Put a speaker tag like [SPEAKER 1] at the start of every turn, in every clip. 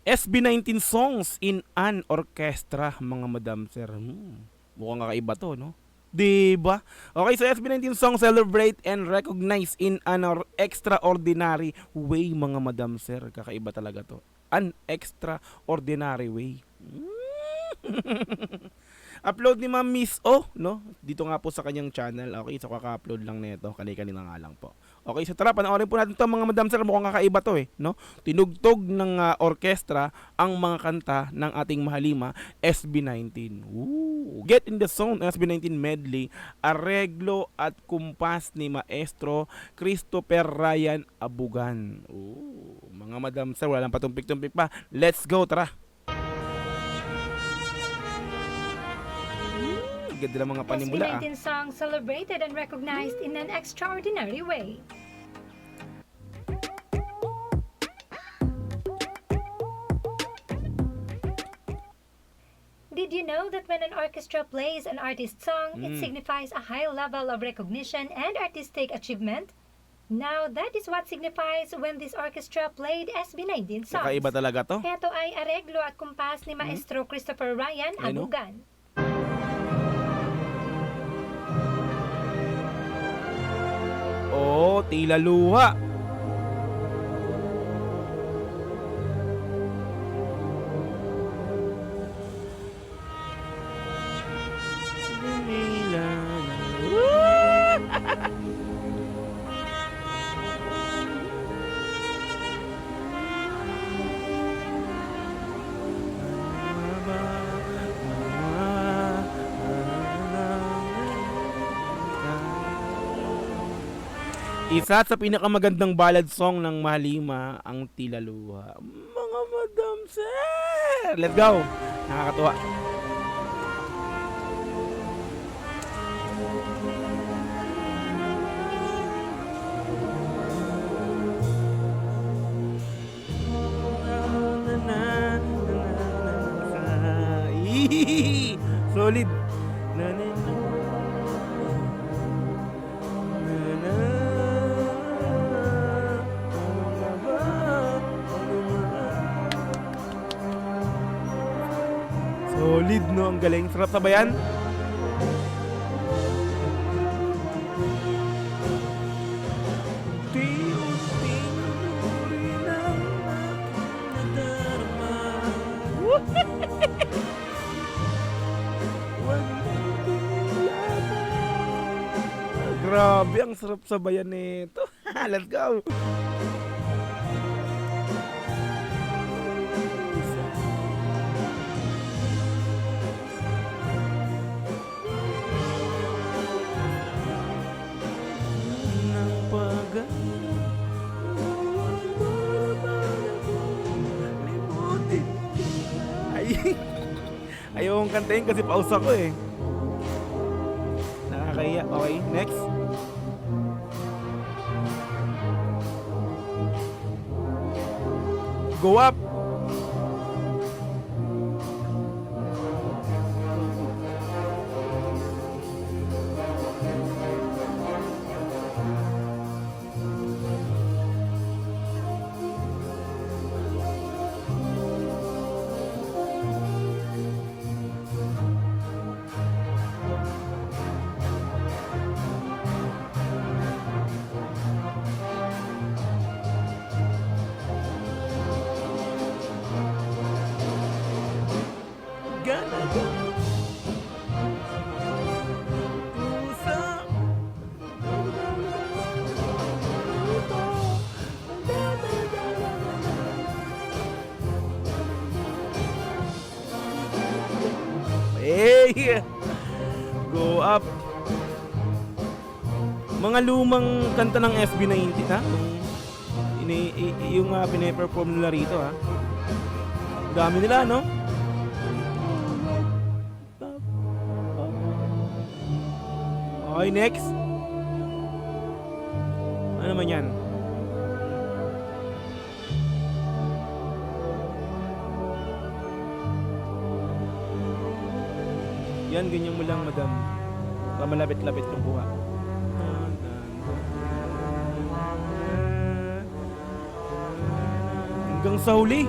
[SPEAKER 1] SB19 songs in an orchestra, mga madam sir. Mukhang kakaiba to, no? Diba? Okay, so SB19 song celebrate and recognize in an extraordinary way, mga madam sir. Kakaiba talaga to. An extraordinary way. Upload ni Ma'am Miss O, no? Dito nga po sa kanyang channel. Okay, so kaka-upload lang nito. Kanina nga lang po. Okay, so tara, panoorin po natin to, mga madam sir. Mukhang kakaiba to eh, no? Tinugtog ng orkestra ang mga kanta ng ating mahalima SB19. Woo! Get in the Zone SB19 medley, areglo at kumpas ni Maestro Christopher Ryan Abugan. Ooh, mga madam sir, wala lang patumpik-tumpik pa. Let's go, tara! Ganda ng mga panimula
[SPEAKER 2] SB19 song celebrated and recognized in an extraordinary way. Did you know that when an orchestra plays an artist's song, it signifies a high level of recognition and artistic achievement? Now, that is what signifies when this orchestra played SB19 songs.
[SPEAKER 1] Kakaiba talaga to.
[SPEAKER 2] Ito ay areglo at kumpas ni Maestro Christopher Ryan
[SPEAKER 1] Ano?
[SPEAKER 2] Abugan.
[SPEAKER 1] Oh, tila luha. Isa sa pinakamagandang ballad song ng Mahalima, ang Tila Luha. Mga madam sir! Let's go! Nakakatuwa. Solid! Solid, no? Ang galing. Sarap sabayan. Grabe, ang sarap sabayan nito. Let's go. Ayaw kong kantahin kasi paus ako eh. Nakakaya. Okay, next. Go up. Hey! Go up. Mga lumang kanta ng SB19 ha? Yung pine-perform nila rito ha? Dami nila, no? Okay, next. Ano naman yan? Yan, ganyan mo lang, madam. Para malapit-lapit yung buha. Hanggang sa huli.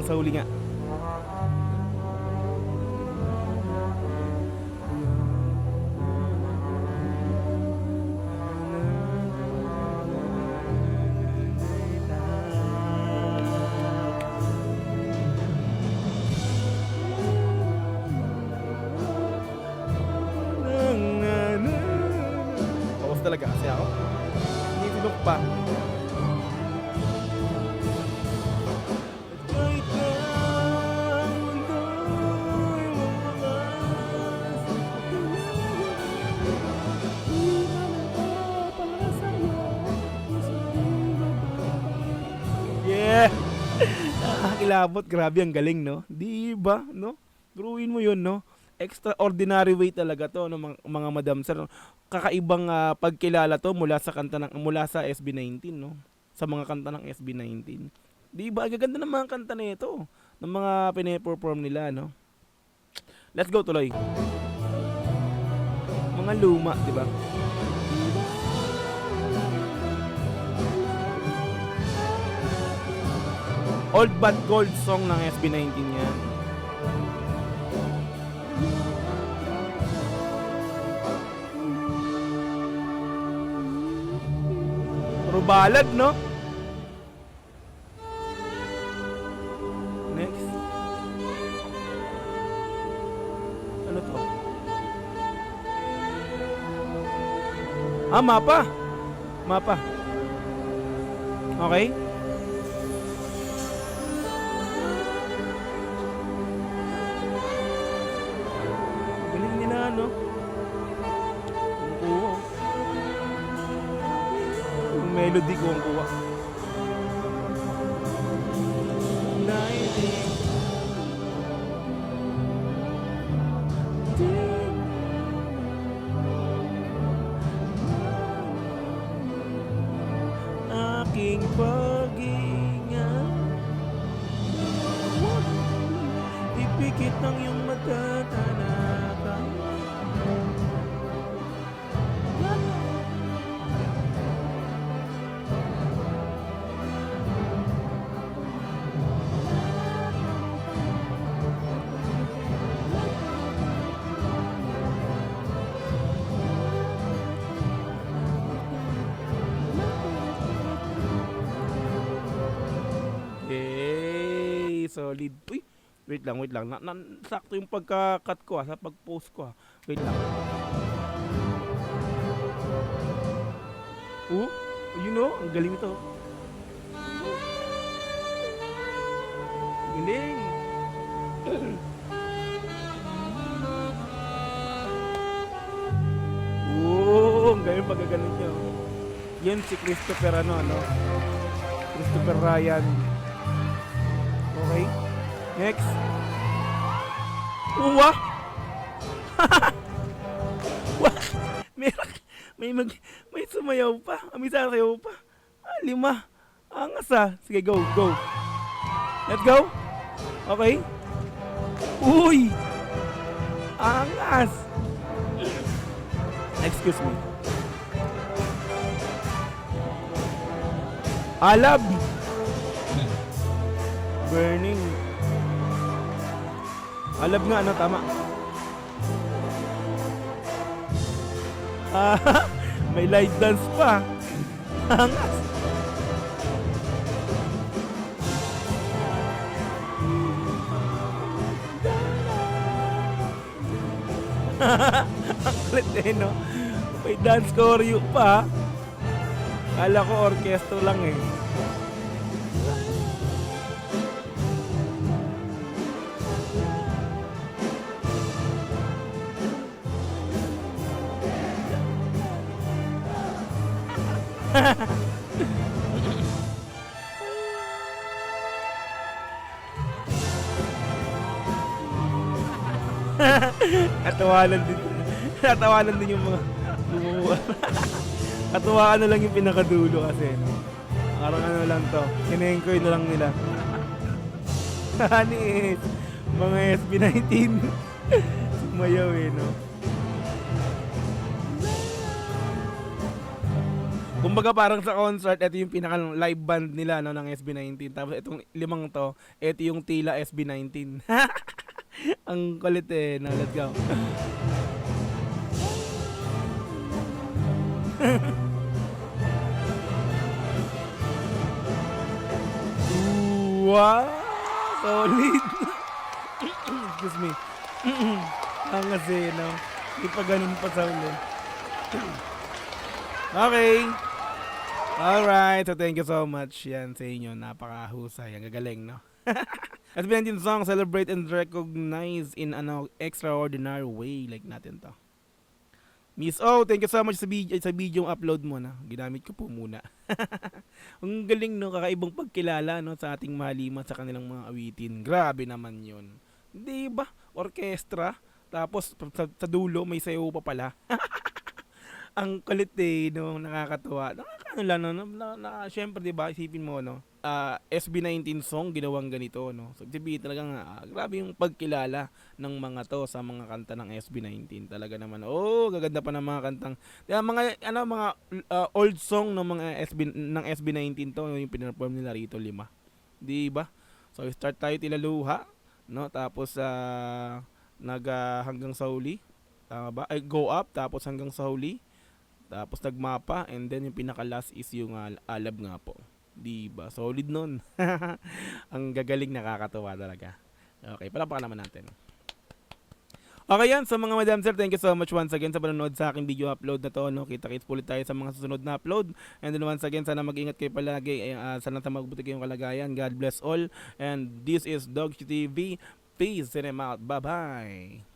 [SPEAKER 1] sa huli nga. Focus talaga kasi ako. Hindi tinok pa. Yeah! Nakakilabot. Grabe, ang galing, no? Di ba, no? Druin mo yun, no? Extraordinary way talaga to, no, mga madam sir. Kakaibang pagkilala to mula sa SB19, no? Sa mga kanta ng SB19. Di ba? Ang gaganda ng mga kanta nito, ng mga pine-perform nila, no? Let's go tuloy. Mga luma, di ba? Old but gold song ng SB19 yan. Puro balad, no? Next. Ano to? Mapa. Mapa. Okay. Galing nila, no? Oo. Yung melody ko ang kuha. Aking pag-iingat, ipikit ang iyong mata, tanaka. Okay, solid. Uy, wait lang. Sakto yung pagka-cut ko sa pag-post ko. Wait lang. You know, ang galing ito. Galing. Ang galing pagkaganon niya. Yan si Christopher Christopher Ryan. Okay. Next. Uwa. May sumayaw pa. May sasayaw pa. 5. Angas Sige, go. Let's go. Okay. Uy. Angas. Excuse me. Alab. Burning. Alab nga, tama. May light dance pa. Angas. Ang kulit no? May dance choreo pa. Kala ko orkestro lang Natawanan din yung mga bumubuha. Katuwaan na lang yung pinakadulo kasi parang lang to, kinenkoy na lang nila. Hanis mga SB19 sumayaw no. Kumbaga parang sa concert, ito yung pinaka live band nila no, ng SB19. Tapos itong limang to, ito yung tila SB19. Ang kulit eh. No, let's go. Wow! Solid! Excuse me. Ang kasi, no? Di pa ganun pa sa ulo. Okay. Alright. So, thank you so much yan sa inyo. Napakahusay. Ang gagaling, no? SB19 song, celebrate and recognize in an extraordinary way. Like natin to. Miss O, thank you so much sa video upload mo na. Ginamit ko po muna. Ang galing no, kakaibang pagkilala no sa ating mahaliman sa kanilang mga awitin. Grabe naman 'yon. 'Di ba? Orkestra, tapos sa dulo may sayaw pa pala. Ang kulit eh, no, nakakatuwa. Nakakaano lang no, syempre 'di ba, isipin mo no. SB19 song ginawang ganito no. So sabihin talagang grabe yung pagkilala ng mga to sa mga kanta ng SB19. Talaga naman. Oh, gaganda pa ng mga kantang. Mga mga old song ng mga SB19 to yung pinperform nila rito 5. 'Di ba? So start tayo tilaluha, no? Tapos hanggang sa huli. Tama ba? Ay, go up tapos hanggang sa huli. Tapos nagmapa and then yung pinaka last is yung alab nga po. Diba? Solid nun. Ang gagaling, nakakatuwa talaga. Okay, palapakan naman natin. Okay yan, so mga madam sir, thank you so much once again sa panonood sa aking video upload na to. No? Kita-kits ulit tayo sa mga susunod na upload. And then once again, sana mag-ingat kayo palagi. Sana mabuti kayong kalagayan. God bless all. And this is Dog TV. Peace and I'm out. Bye-bye.